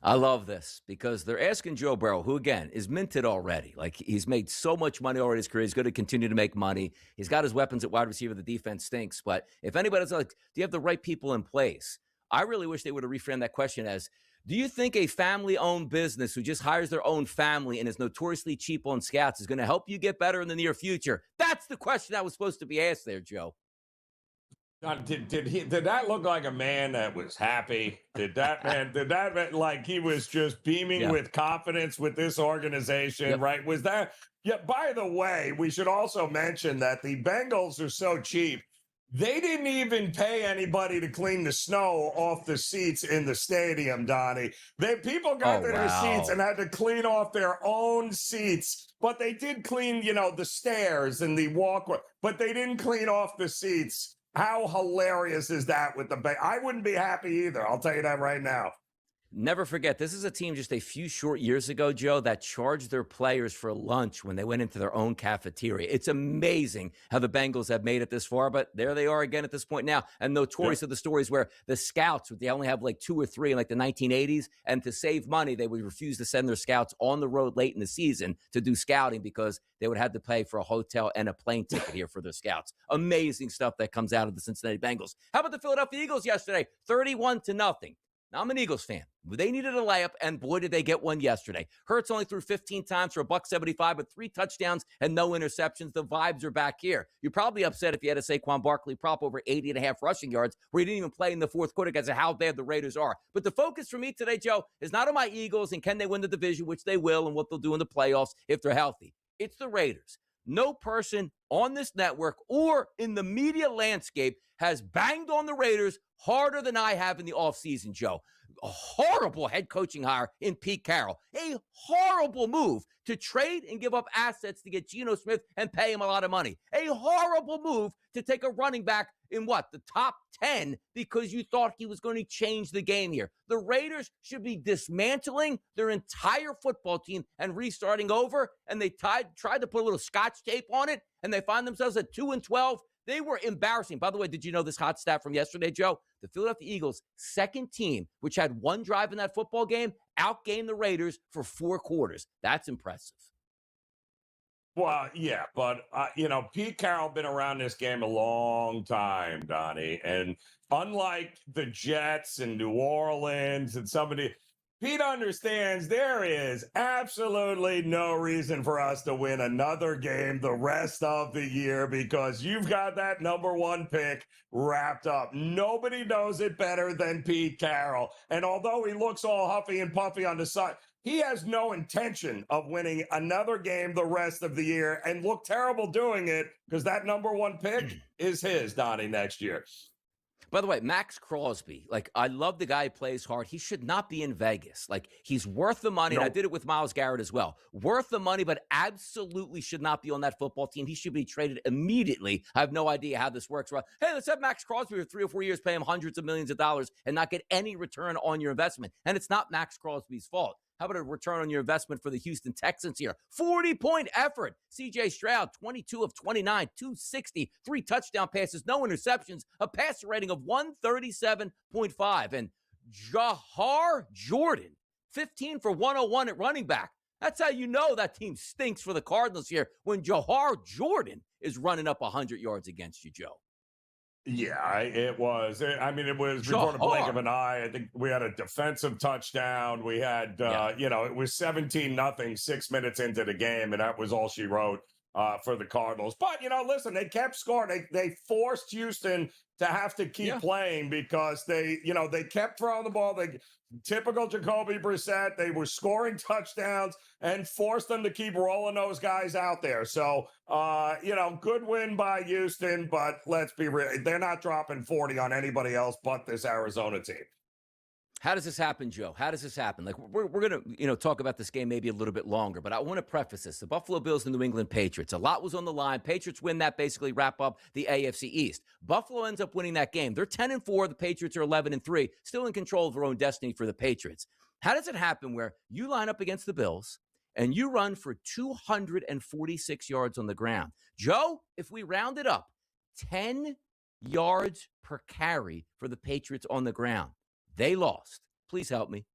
I love this because they're asking Joe Burrow, who, again, is minted already. Like, he's made so much money already in his career. He's going to continue to make money. He's got his weapons at wide receiver. The defense stinks. But if anybody's like, do you have the right people in place? I really wish they would have reframed that question as, do you think a family-owned business who just hires their own family and is notoriously cheap on scouts is going to help you get better in the near future? That's the question that was supposed to be asked there, Joe. Did that look like a man that was happy? Did that man like he was just beaming with confidence with this organization, right? Was that? Yeah, by the way, we should also mention that the Bengals are so cheap. They didn't even pay anybody to clean the snow off the seats in the stadium, Donnie. People got to their seats and had to clean off their own seats. But they did clean, the stairs and the walkway. But they didn't clean off the seats. How hilarious is that with the Bengals? I wouldn't be happy either. I'll tell you that right now. Never forget, this is a team just a few short years ago, Joe, that charged their players for lunch when they went into their own cafeteria. It's amazing how the Bengals have made it this far, but there they are again at this point now. And notorious are the stories where the scouts, they only have like 2 or 3 in like the 1980s, and to save money, they would refuse to send their scouts on the road late in the season to do scouting because they would have to pay for a hotel and a plane ticket here for their scouts. Amazing stuff that comes out of the Cincinnati Bengals. How about the Philadelphia Eagles yesterday? 31-0. Now, I'm an Eagles fan. They needed a layup, and boy, did they get one yesterday. Hurts only threw 15 times for $175, but 3 touchdowns and no interceptions. The vibes are back here. You're probably upset if you had a Saquon Barkley prop over 80.5 rushing yards where he didn't even play in the fourth quarter because of how bad the Raiders are. But the focus for me today, Joe, is not on my Eagles and can they win the division, which they will, and what they'll do in the playoffs if they're healthy. It's the Raiders. No person on this network or in the media landscape has banged on the Raiders harder than I have in the offseason, Joe. A horrible head coaching hire in Pete Carroll. A horrible move to trade and give up assets to get Geno Smith and pay him a lot of money. A horrible move to take a running back in the top 10 because you thought he was going to change the game here. The Raiders should be dismantling their entire football team and restarting over, and they tried to put a little scotch tape on it, and they find themselves at 2-12. They were embarrassing. By the way, did you know this hot stat from yesterday, Joe? The Philadelphia Eagles, second team, which had 1 drive in that football game, outgained the Raiders for 4 quarters. That's impressive. Well, yeah, but, Pete Carroll been around this game a long time, Donnie. And unlike the Jets and New Orleans and somebody, Pete understands there is absolutely no reason for us to win another game the rest of the year because you've got that number 1 pick wrapped up. Nobody knows it better than Pete Carroll. And although he looks all huffy and puffy on the side, he has no intention of winning another game the rest of the year and look terrible doing it because that number 1 pick is his, Donnie, next year. By the way, Max Crosby, I love the guy who plays hard. He should not be in Vegas. He's worth the money, and I did it with Myles Garrett as well. Worth the money, but absolutely should not be on that football team. He should be traded immediately. I have no idea how this works. Hey, let's have Max Crosby for 3 or 4 years, pay him hundreds of millions of dollars, and not get any return on your investment. And it's not Max Crosby's fault. How about a return on your investment for the Houston Texans here? 40-point effort. C.J. Stroud, 22 of 29, 260, 3 touchdown passes, no interceptions, a passer rating of 137.5. And Jahar Jordan, 15 for 101 at running back. That's how you know that team stinks for the Cardinals here when Jahar Jordan is running up 100 yards against you, Joe. Yeah, it was. It was before the blink of an eye. I think we had a defensive touchdown. We had, it was 17-0, 6 minutes into the game, and that was all she wrote. for the Cardinals. But, listen, they kept scoring. They forced Houston to have to keep playing because they kept throwing the ball. Typical Jacoby Brissett. They were scoring touchdowns and forced them to keep rolling those guys out there. So, good win by Houston, but let's be real. They're not dropping 40 on anybody else but this Arizona team. How does this happen, Joe? How does this happen? Like, we're going to, talk about this game maybe a little bit longer, but I want to preface this. The Buffalo Bills and the New England Patriots. A lot was on the line. Patriots win that, basically wrap up the AFC East. Buffalo ends up winning that game. They're 10-4. The Patriots are 11-3, still in control of their own destiny for the Patriots. How does it happen where you line up against the Bills and you run for 246 yards on the ground? Joe, if we round it up, 10 yards per carry for the Patriots on the ground. They lost. Please help me.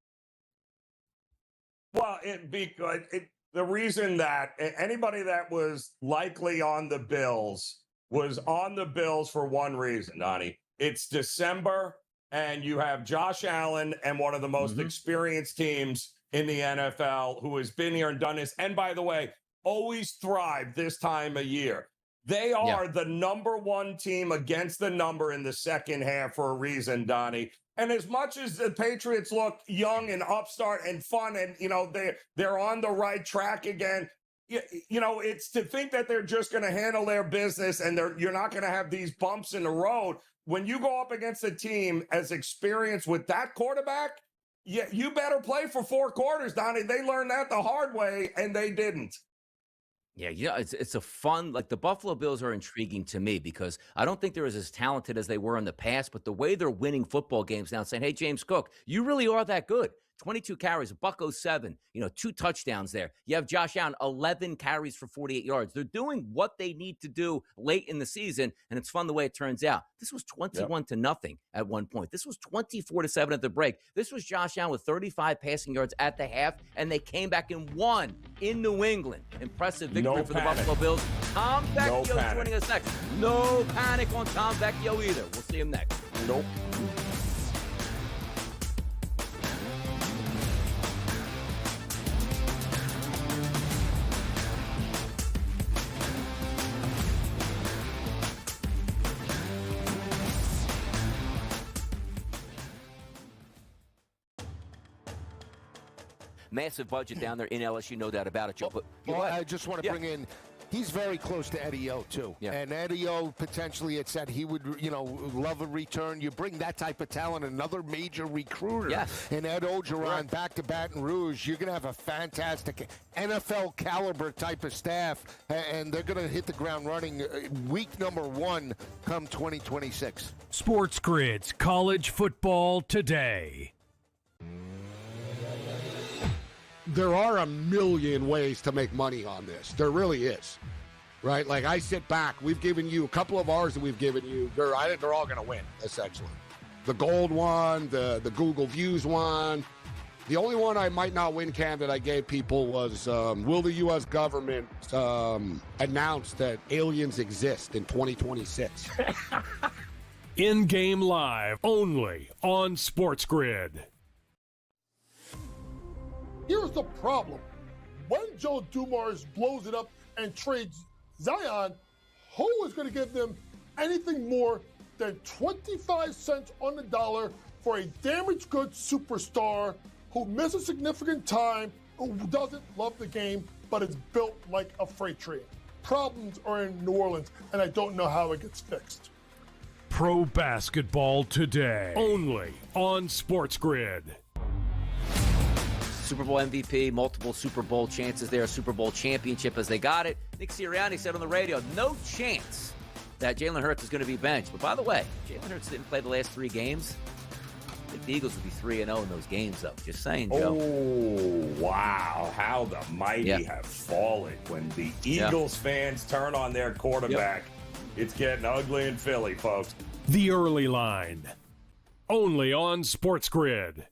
Well, the reason that anybody that was likely on the Bills was on the Bills for one reason, Donnie. It's December, and you have Josh Allen and one of the most experienced teams in the NFL who has been here and done this. And by the way, always thrive this time of year. They are the number one team against the number in the second half for a reason, Donnie. And as much as the Patriots look young and upstart and fun and, they're on the right track again, it's to think that they're just going to handle their business and you're not going to have these bumps in the road. When you go up against a team as experienced with that quarterback, you better play for 4 quarters, Donnie. They learned that the hard way, and they didn't. Yeah, it's a fun, like the Buffalo Bills are intriguing to me because I don't think they're as talented as they were in the past, but the way they're winning football games now, saying, hey, James Cook, you really are that good. 22 carries, $107, 2 touchdowns there. You have Josh Allen, 11 carries for 48 yards. They're doing what they need to do late in the season, and it's fun the way it turns out. This was 21-0 at one point. This was 24-7 at the break. This was Josh Allen with 35 passing yards at the half, and they came back and won in New England. Impressive victory for the Buffalo Bills. Tom Vecchio joining us next. No panic on Tom Vecchio either. We'll see him next. Nope. Massive budget down there in LSU, no doubt about it, Joe. But I just want to bring in, he's very close to Eddie O, too. Yeah. And Eddie O potentially had said he would, love a return. You bring that type of talent, another major recruiter. Yes. And Ed Ogeron back to Baton Rouge. You're going to have a fantastic NFL caliber type of staff, and they're going to hit the ground running week number 1 come 2026. SportsGrid's College Football Today. There are a million ways to make money on this. There really is, right? Like I sit back. We've given you a couple of ours that we've given you. I think they're all going to win, essentially. The gold one, the Google Views one. The only one I might not win, Cam, that I gave people was, will the U.S. government announce that aliens exist in 2026? In-game live, only on SportsGrid. Here's the problem. When Joe Dumars blows it up and trades Zion, who is going to give them anything more than 25 cents on the dollar for a damaged goods superstar who misses significant time, who doesn't love the game, but is built like a freight train? Problems are in New Orleans, and I don't know how it gets fixed. Pro Basketball Today, only on SportsGrid. Super Bowl MVP, multiple Super Bowl chances there, Super Bowl championship as they got it. Nick Sirianni said on the radio, no chance that Jalen Hurts is going to be benched. But by the way, Jalen Hurts didn't play the last 3 games. I think the Eagles would be 3-0 in those games, though. Just saying, Joe. Oh, wow. How the mighty have fallen when the Eagles fans turn on their quarterback. It's getting ugly in Philly, folks. The Early Line, only on SportsGrid.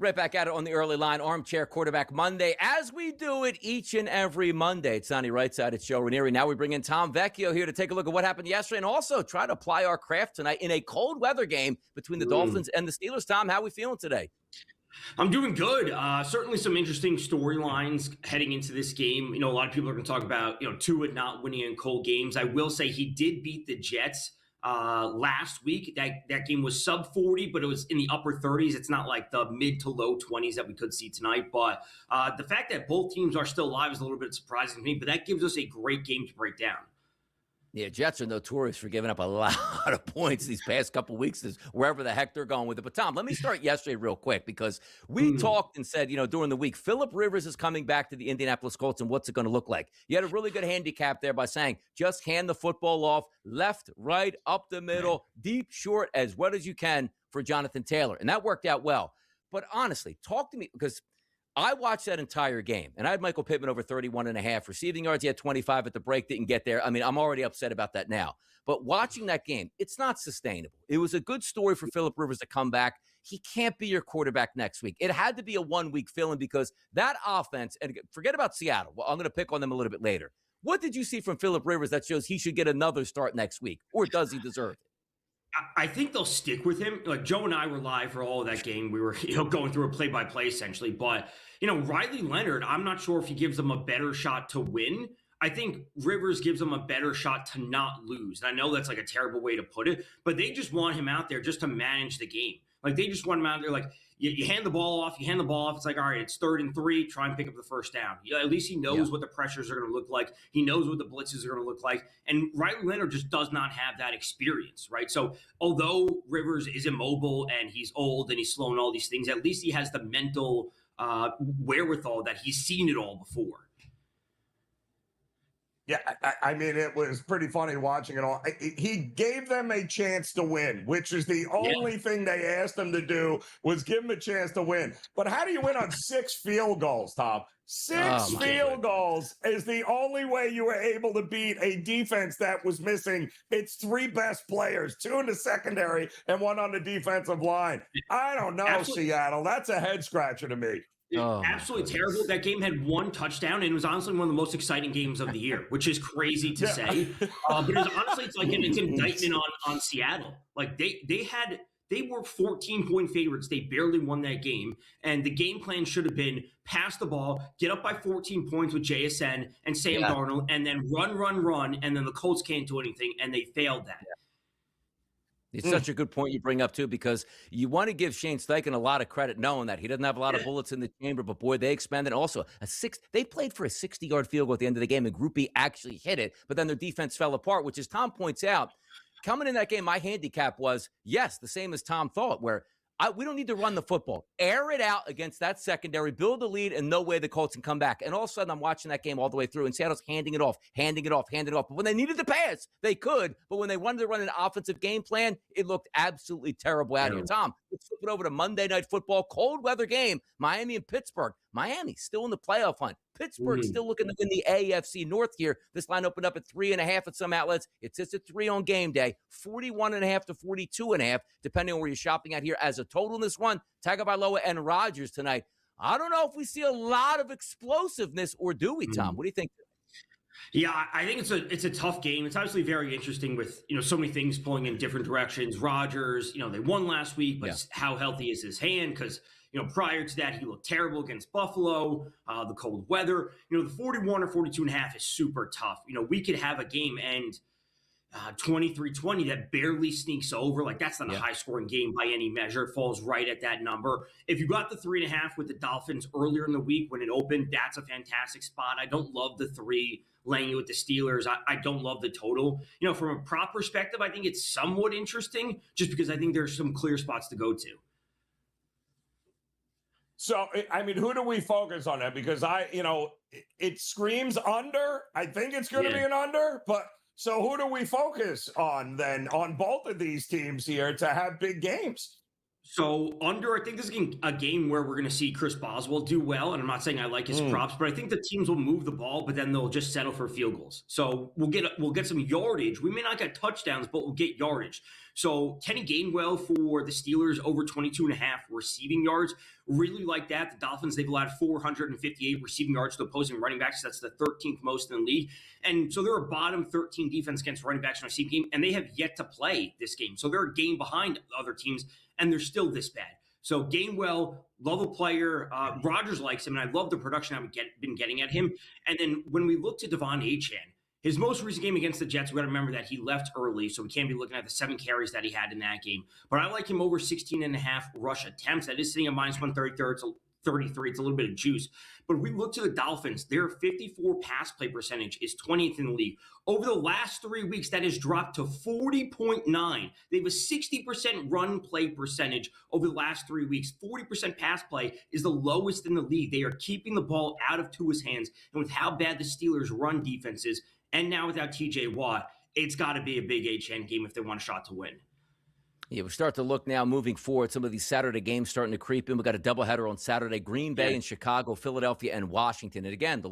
Right back at it on the early line, Armchair Quarterback Monday, as we do it each and every Monday. It's Donnie Rightside, it's Joe Ranieri. Now we bring in Tom Vecchio here to take a look at what happened yesterday and also try to apply our craft tonight in a cold weather game between the Dolphins and the Steelers. Tom, how are we feeling today? I'm doing good. Certainly some interesting storylines heading into this game. A lot of people are going to talk about, Tua not winning in cold games. I will say he did beat the Jets last week. That game was sub 40, but it was in the upper 30s. It's not like the mid to low 20s that we could see tonight. But the fact that both teams are still alive is a little bit surprising to me, but that gives us a great game to break down. Yeah, Jets are notorious for giving up a lot of points these past couple weeks, wherever the heck they're going with it. But, Tom, let me start yesterday real quick because we talked and said, during the week, Phillip Rivers is coming back to the Indianapolis Colts, and what's it going to look like? You had a really good handicap there by saying just hand the football off left, right, up the middle, deep, short, as wet as you can for Jonathan Taylor. And that worked out well. But honestly, talk to me because I watched that entire game, and I had Michael Pittman over 31.5 receiving yards. He had 25 at the break, didn't get there. I mean, I'm already upset about that now. But watching that game, it's not sustainable. It was a good story for Phillip Rivers to come back. He can't be your quarterback next week. It had to be a one-week fill-in because that offense, and forget about Seattle. Well, I'm going to pick on them a little bit later. What did you see from Phillip Rivers that shows he should get another start next week, or does he deserve it? I think they'll stick with him. Like Joe and I were live for all of that game. We were, going through a play-by-play essentially. But, Riley Leonard, I'm not sure if he gives them a better shot to win. I think Rivers gives them a better shot to not lose. And I know that's like a terrible way to put it, but they just want him out there just to manage the game. Like they just want him out there. Like you hand the ball off. It's like, all right, it's 3rd and 3. Try and pick up the first down. At least he knows what the pressures are going to look like. He knows what the blitzes are going to look like. And Riley Leonard just does not have that experience, right? So although Rivers is immobile and he's old and he's slow and all these things, at least he has the mental wherewithal that he's seen it all before. Yeah, I mean, it was pretty funny watching it all. He gave them a chance to win, which is the only thing they asked him to do was give him a chance to win. But how do you win on 6 field goals, Tom? 6 field goals is the only way you were able to beat a defense that was missing its 3 best players, 2 in the secondary and 1 on the defensive line. I don't know, Seattle. That's a head scratcher to me. Absolutely terrible. That game had 1 touchdown, and it was honestly one of the most exciting games of the year, which is crazy to say. But it's like an indictment on Seattle. Like they were 14-point favorites. They barely won that game, and the game plan should have been pass the ball, get up by 14 points with JSN and Sam Darnold, and then run, and then the Colts can't do anything, and they failed that. It's such a good point you bring up, too, because you want to give Shane Steichen a lot of credit knowing that he doesn't have a lot of bullets in the chamber, but, boy, they expanded. Also, they played for a 60-yard field goal at the end of the game, and Group B actually hit it, but then their defense fell apart, which, as Tom points out, coming in that game, my handicap was, yes, the same as Tom thought, where we don't need to run the football. Air it out against that secondary, build a lead, and no way the Colts can come back. And all of a sudden, I'm watching that game all the way through, and Seattle's handing it off. But when they needed to pass, they could. But when they wanted to run an offensive game plan, it looked absolutely terrible out here. Tom, let's flip it over to Monday Night Football, cold weather game, Miami and Pittsburgh. Miami still in the playoff hunt. Pittsburgh still looking to win the AFC North here. This line opened up at 3.5 at some outlets. It sits at 3 on game day, 41.5 to 42.5, depending on where you're shopping at here as a total in this one. Tagovailoa and Rodgers tonight. I don't know if we see a lot of explosiveness, or do we, Tom? What do you think? Yeah, I think it's a tough game. It's obviously very interesting with, so many things pulling in different directions. Rodgers, they won last week, but how healthy is his hand? Because, prior to that, he looked terrible against Buffalo, the cold weather. The 41 or 42.5 is super tough. We could have a game end 23-20 that barely sneaks over. Like, that's not a high-scoring game by any measure. It falls right at that number. If you got the 3.5 with the Dolphins earlier in the week when it opened, that's a fantastic spot. I don't love the 3 laying it with the Steelers. I don't love the total. From a prop perspective, I think it's somewhat interesting just because I think there's some clear spots to go to. So, I mean, who do we focus on that? Because it screams under. I think it's going to be an under, but so who do we focus on then on both of these teams here to have big games? So under, I think this is a game where we're going to see Chris Boswell do well. And I'm not saying I like his props, but I think the teams will move the ball, but then they'll just settle for field goals. So we'll get some yardage. We may not get touchdowns, but we'll get yardage. So Kenny Gainwell for the Steelers over 22.5 receiving yards. Really like that. The Dolphins, they've allowed 458 receiving yards to opposing running backs. That's the 13th most in the league. And so they're a bottom 13 defense against running backs in a receiving game, and they have yet to play this game. So they're a game behind other teams, and they're still this bad. So Gainwell, love a player. Rodgers likes him, and I love the production I've been getting at him. And then when we look to Devon Achane, his most recent game against the Jets, we got to remember that he left early, so we can't be looking at the 7 carries that he had in that game. But I like him over 16.5 rush attempts. That is sitting at minus 133. It's a little bit of juice. But if we look to the Dolphins, their 54 pass play percentage is 20th in the league. Over the last 3 weeks, that has dropped to 40.9. They have a 60% run play percentage over the last 3 weeks. 40% pass play is the lowest in the league. They are keeping the ball out of Tua's hands. And with how bad the Steelers' run defense is, and now without TJ Watt, it's got to be a big HN game if they want a shot to win. Yeah, we start to look now moving forward. Some of these Saturday games starting to creep in. We got a doubleheader on Saturday: Green Bay and Chicago, Philadelphia and Washington. And again, the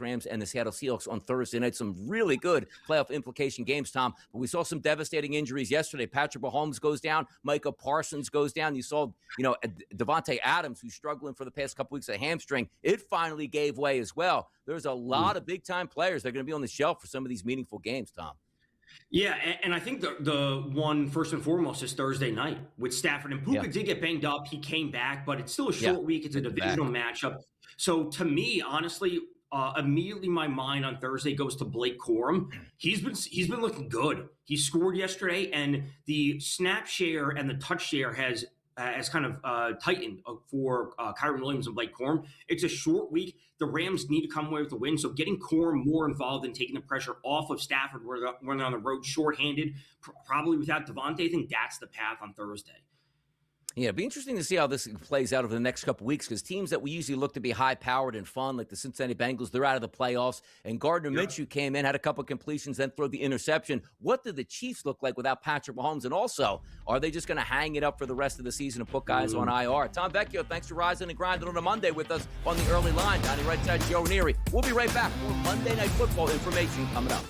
Rams and the Seattle Seahawks on Thursday night. Some really good playoff implication games, Tom. But we saw some devastating injuries yesterday. Patrick Mahomes goes down. Micah Parsons goes down. You saw, Devontae Adams, who's struggling for the past couple weeks of hamstring. It finally gave way as well. There's a lot of big-time players that are going to be on the shelf for some of these meaningful games, Tom. Yeah, and I think the one first and foremost is Thursday night with Stafford. And Puka did get banged up. He came back, but it's still a short week. It's a divisional matchup. So to me, honestly, immediately my mind on Thursday goes to Blake Corum. He's been looking good. He scored yesterday, and the snap share and the touch share has kind of tightened for Kyron Williams and Blake Corum. It's a short week. The Rams need to come away with a win. So getting Corum more involved in taking the pressure off of Stafford when they're on the road shorthanded, probably without Devontae, I think that's the path on Thursday. Yeah, it'd be interesting to see how this plays out over the next couple weeks, because teams that we usually look to be high-powered and fun, like the Cincinnati Bengals, they're out of the playoffs. And Gardner Minshew came in, had a couple completions, then threw the interception. What do the Chiefs look like without Patrick Mahomes? And also, are they just going to hang it up for the rest of the season and put guys on IR? Tom Vecchio, thanks for rising and grinding on a Monday with us on the early line. Down the right side, Joe Neary. We'll be right back. More Monday Night Football information coming up.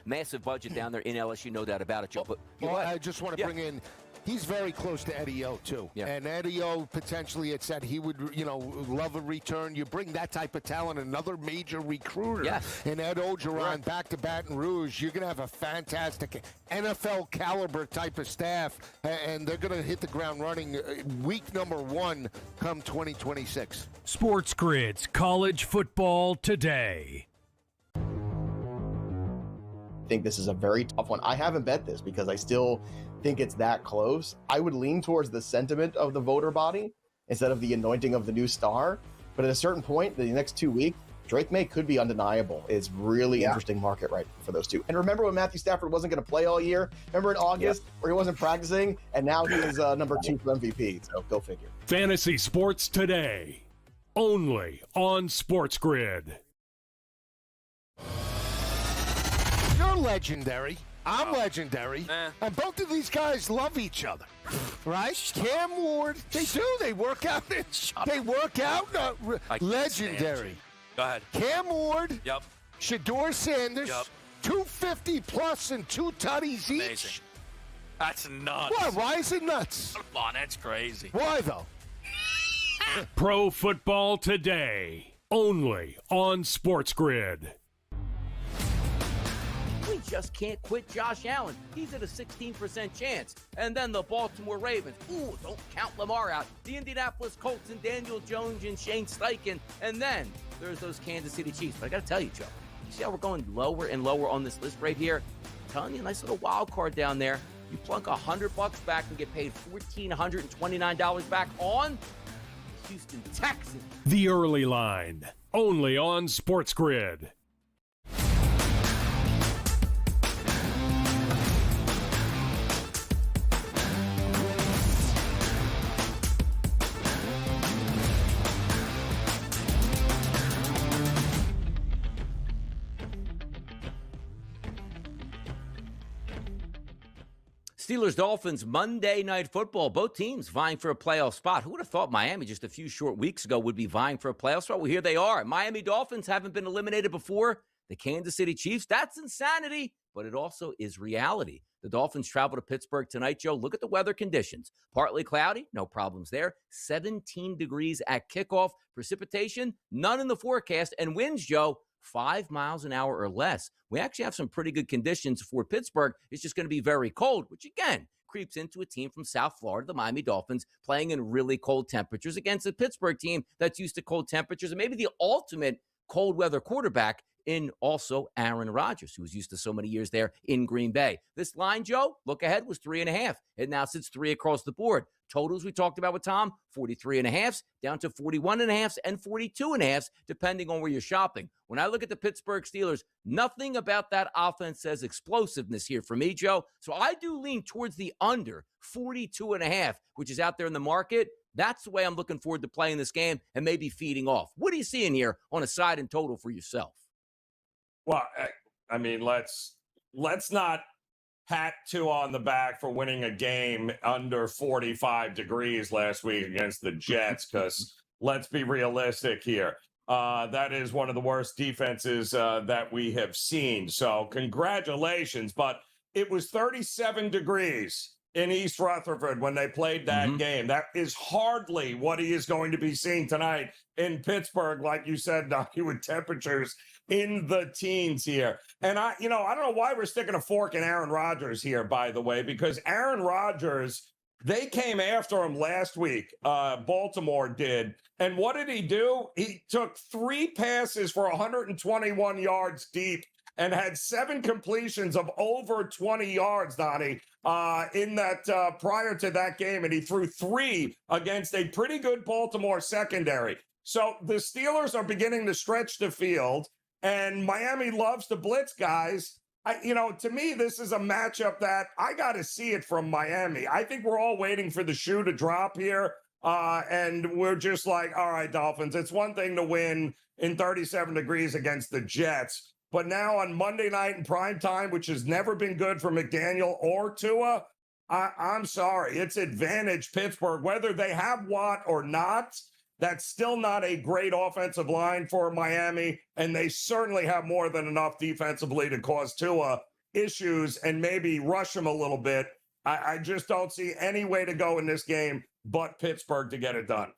Massive budget down there in LSU, no doubt about it, Joe. But I just want to bring in, he's very close to Eddie O, too. Yeah. And Eddie O potentially had said he would, love a return. You bring that type of talent, another major recruiter. And Ed Ogeron back to Baton Rouge. You're going to have a fantastic NFL caliber type of staff, and they're going to hit the ground running week number 1 come 2026. SportsGrid's College Football Today. I think this is a very tough one. I haven't bet this because I still think it's that close. I would lean towards the sentiment of the voter body instead of the anointing of the new star. But at a certain point, the next 2 weeks, Drake May could be undeniable. It's really interesting market right for those two. And remember when Matthew Stafford wasn't going to play all year? Remember in August where he wasn't practicing? And now he is number 2 for MVP. So go figure. Fantasy Sports Today, only on SportsGrid. You're legendary. I'm legendary. And both of these guys love each other. Right? Cam Ward, they do. They work out. They work out. Legendary. Go ahead. Cam Ward. Yep. Shador Sanders. Yep. 250 plus and 2 tutties each. Amazing. That's nuts. What? Why is it nuts? Come on, that's crazy. Why though? Pro Football Today, only on SportsGrid. We just can't quit Josh Allen. He's at a 16% chance. And then the Baltimore Ravens. Ooh, don't count Lamar out. The Indianapolis Colts and Daniel Jones and Shane Steichen. And then there's those Kansas City Chiefs. But I got to tell you, Joe, you see how we're going lower and lower on this list right here? I'm telling you, a nice little wild card down there. You plunk $100 back and get paid $1,429 back on Houston Texans. The Early Line, only on SportsGrid. Steelers-Dolphins Monday Night Football. Both teams vying for a playoff spot. Who would have thought Miami just a few short weeks ago would be vying for a playoff spot? Well, here they are. Miami Dolphins haven't been eliminated before. The Kansas City Chiefs, that's insanity, but it also is reality. The Dolphins travel to Pittsburgh tonight, Joe. Look at the weather conditions. Partly cloudy, no problems there. 17 degrees at kickoff. Precipitation, none in the forecast. And winds, Joe, 5 miles an hour or less. We actually have some pretty good conditions for Pittsburgh. It's just going to be very cold, which again creeps into a team from South Florida, the Miami Dolphins, playing in really cold temperatures against a Pittsburgh team that's used to cold temperatures and maybe the ultimate cold weather quarterback in also Aaron Rodgers, who was used to so many years there in Green Bay. This line, Joe, look ahead, was 3.5. It now sits 3 across the board. Totals we talked about with Tom, 43.5 down to 41.5 and 42.5, depending on where you're shopping. When I look at the Pittsburgh Steelers, nothing about that offense says explosiveness here for me, Joe. So I do lean towards the under 42.5, which is out there in the market. That's the way I'm looking forward to playing this game and maybe feeding off. What are you seeing here on a side and total for yourself? Well, I mean, let's not pat two on the back for winning a game under 45 degrees last week against the Jets, because let's be realistic here. That is one of the worst defenses that we have seen. So congratulations. But it was 37 degrees in East Rutherford when they played that game. That is hardly what he is going to be seeing tonight in Pittsburgh, like you said, Donkey, with temperatures in the teens here. And I don't know why we're sticking a fork in Aaron Rodgers here, by the way, because Aaron Rodgers, they came after him last week. Baltimore did. And what did he do? He took 3 passes for 121 yards deep and had 7 completions of over 20 yards, Donnie, in that prior to that game. And he threw 3 against a pretty good Baltimore secondary. So the Steelers are beginning to stretch the field, and Miami loves to blitz guys. To me, this is a matchup that I got to see it from Miami. I think we're all waiting for the shoe to drop here. And we're just like, all right, Dolphins, it's one thing to win in 37 degrees against the Jets. But now on Monday night in prime time, which has never been good for McDaniel or Tua, I'm sorry. It's advantage Pittsburgh. Whether they have Watt or not, that's still not a great offensive line for Miami, and they certainly have more than enough defensively to cause Tua issues and maybe rush him a little bit. I just don't see any way to go in this game but Pittsburgh to get it done.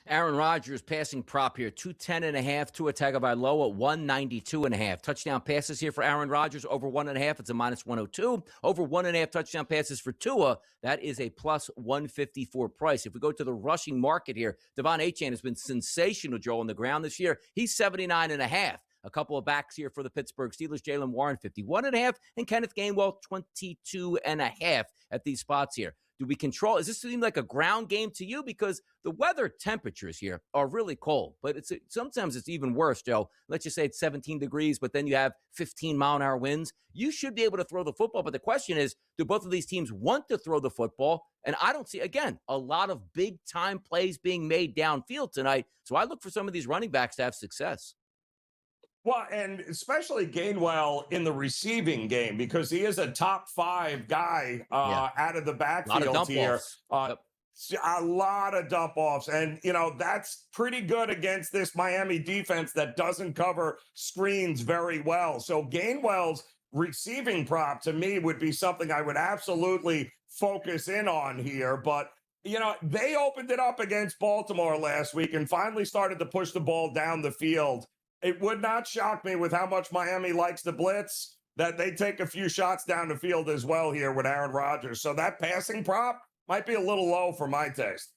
Aaron Rodgers passing prop here, 210.5. Tua Tagovailoa, 192.5. Touchdown passes here for Aaron Rodgers, over 1.5. It's a minus 102. Over 1.5 touchdown passes for Tua. That is a plus 154 price. If we go to the rushing market here, Devon Achane has been sensational, Joe, on the ground this year. He's 79.5. A couple of backs here for the Pittsburgh Steelers. Jaylen Warren, 51.5. And Kenneth Gainwell, 22.5 at these spots here. Do we control? Does this seem like a ground game to you? Because the weather temperatures here are really cold, but sometimes it's even worse, Joe. Let's just say it's 17 degrees, but then you have 15-mile-an-hour winds. You should be able to throw the football, but the question is, do both of these teams want to throw the football? And I don't see, again, a lot of big-time plays being made downfield tonight, so I look for some of these running backs to have success. Well, and especially Gainwell in the receiving game, because he is a top 5 guy out of the backfield here. A lot of dump offs. And, that's pretty good against this Miami defense that doesn't cover screens very well. So Gainwell's receiving prop to me would be something I would absolutely focus in on here. But, they opened it up against Baltimore last week and finally started to push the ball down the field. It would not shock me with how much Miami likes to blitz that they take a few shots down the field as well here with Aaron Rodgers. So that passing prop might be a little low for my taste.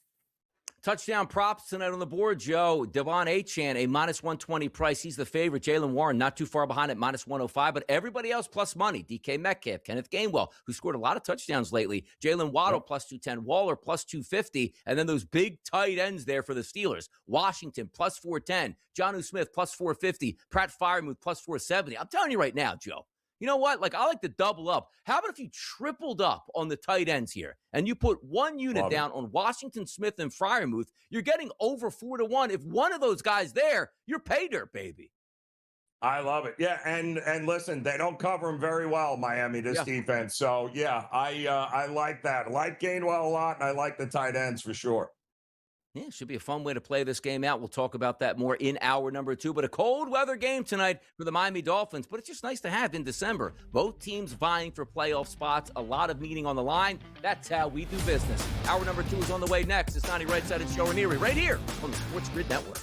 Touchdown props tonight on the board, Joe. Devon Achane, a minus 120 price. He's the favorite. Jaylen Warren, not too far behind at minus 105, but everybody else plus money. DK Metcalf, Kenneth Gainwell, who scored a lot of touchdowns lately. Jalen Waddle, plus 210. Waller, plus 250. And then those big tight ends there for the Steelers. Washington, plus 410. Jonnu Smith, plus 450. Pratt Freiermuth, plus 470. I'm telling you right now, Joe. You know what? I like to double up. How about if you tripled up on the tight ends here and you put one unit down on Washington, Smith, and Freiermuth? You're getting over 4-1. If one of those guys there, you're pay dirt, baby. I love it. Yeah, and listen, they don't cover him very well, Miami, this defense. So, yeah, I like that. I like Gainwell a lot, and I like the tight ends for sure. Yeah, it should be a fun way to play this game out. We'll talk about that more in hour number 2. But a cold weather game tonight for the Miami Dolphins. But it's just nice to have in December. Both teams vying for playoff spots. A lot of meaning on the line. That's how we do business. Hour number 2 is on the way next. It's Donnie Right Side and Joe Ranieri right here on the Sports Grid Network.